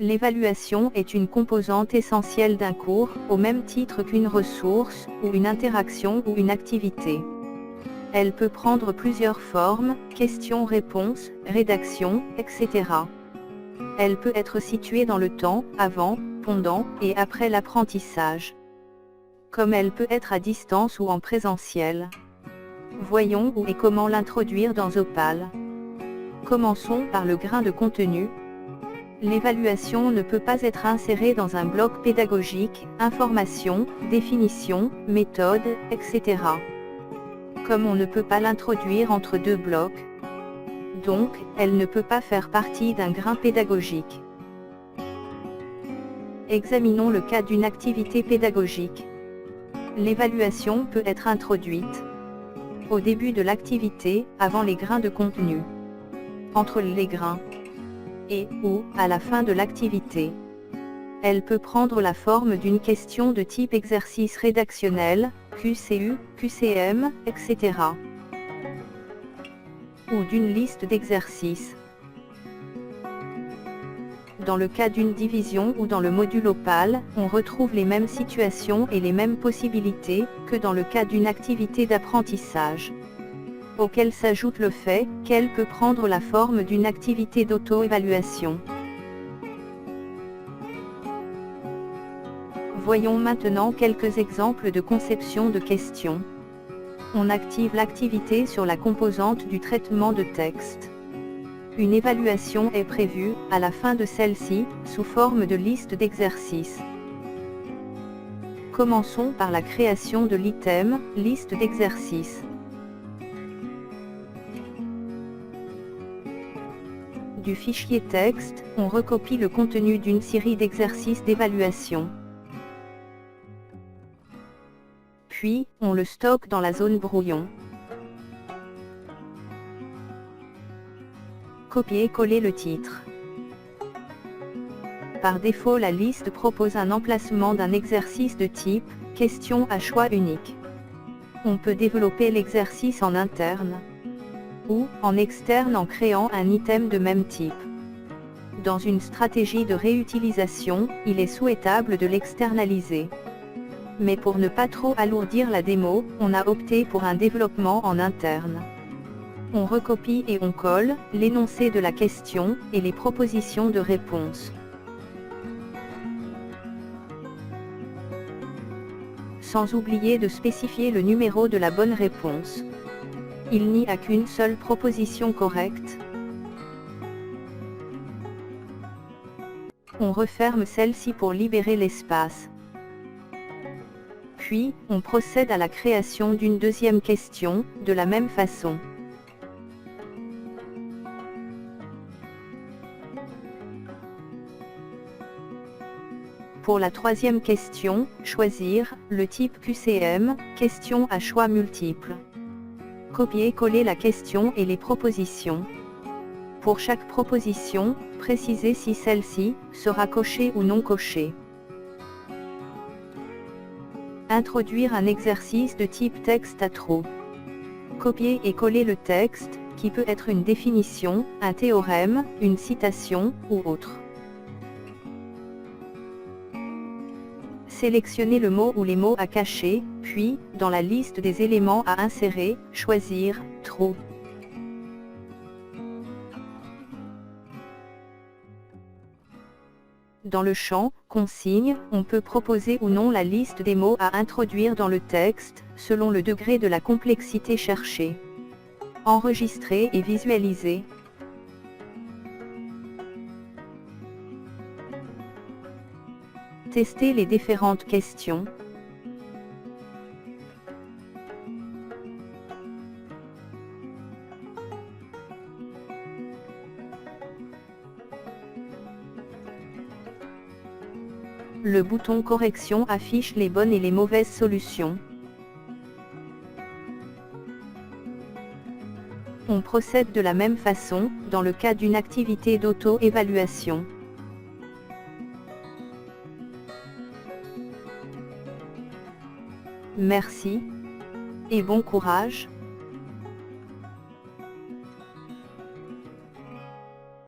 L'évaluation est une composante essentielle d'un cours, au même titre qu'une ressource, ou une interaction ou une activité. Elle peut prendre plusieurs formes, questions-réponses, rédaction, etc. Elle peut être située dans le temps, avant, pendant, et après l'apprentissage. Comme elle peut être à distance ou en présentiel. Voyons où et comment l'introduire dans Opal. Commençons par le grain de contenu. L'évaluation ne peut pas être insérée dans un bloc pédagogique, information, définition, méthode, etc. Comme on ne peut pas l'introduire entre deux blocs, donc, elle ne peut pas faire partie d'un grain pédagogique. Examinons le cas d'une activité pédagogique. L'évaluation peut être introduite au début de l'activité, avant les grains de contenu, entre les grains, et ou à la fin de l'activité. Elle peut prendre la forme d'une question de type exercice rédactionnel, QCU, QCM, etc. ou d'une liste d'exercices. Dans le cas d'une division ou dans le module Opal, on retrouve les mêmes situations et les mêmes possibilités que dans le cas d'une activité d'apprentissage, auquel s'ajoute le fait qu'elle peut prendre la forme d'une activité d'auto-évaluation. Voyons maintenant quelques exemples de conception de questions. On active l'activité sur la composante du traitement de texte. Une évaluation est prévue, à la fin de celle-ci, sous forme de liste d'exercices. Commençons par la création de l'item « Liste d'exercices ». Du fichier texte, on recopie le contenu d'une série d'exercices d'évaluation. Puis, on le stocke dans la zone brouillon. Copier-coller le titre. Par défaut, la liste propose un emplacement d'un exercice de type « Question à choix unique ». On peut développer l'exercice en interne ou en externe en créant un item de même type. Dans une stratégie de réutilisation, il est souhaitable de l'externaliser. Mais pour ne pas trop alourdir la démo, on a opté pour un développement en interne. On recopie et on colle l'énoncé de la question et les propositions de réponse. Sans oublier de spécifier le numéro de la bonne réponse. Il n'y a qu'une seule proposition correcte. On referme celle-ci pour libérer l'espace. Puis, on procède à la création d'une deuxième question, de la même façon. Pour la troisième question, choisir le type QCM, question à choix multiples. Copier-coller la question et les propositions. Pour chaque proposition, préciser si celle-ci sera cochée ou non cochée. Introduire un exercice de type texte à trous. Copier et coller le texte, qui peut être une définition, un théorème, une citation, ou autre. Sélectionner le mot ou les mots à cacher, puis, dans la liste des éléments à insérer, choisir « Trou ». Dans le champ « Consigne », on peut proposer ou non la liste des mots à introduire dans le texte, selon le degré de la complexité cherchée. Enregistrer et visualiser. Tester les différentes questions. Le bouton correction affiche les bonnes et les mauvaises solutions. On procède de la même façon, dans le cas d'une activité d'auto-évaluation. Merci et bon courage.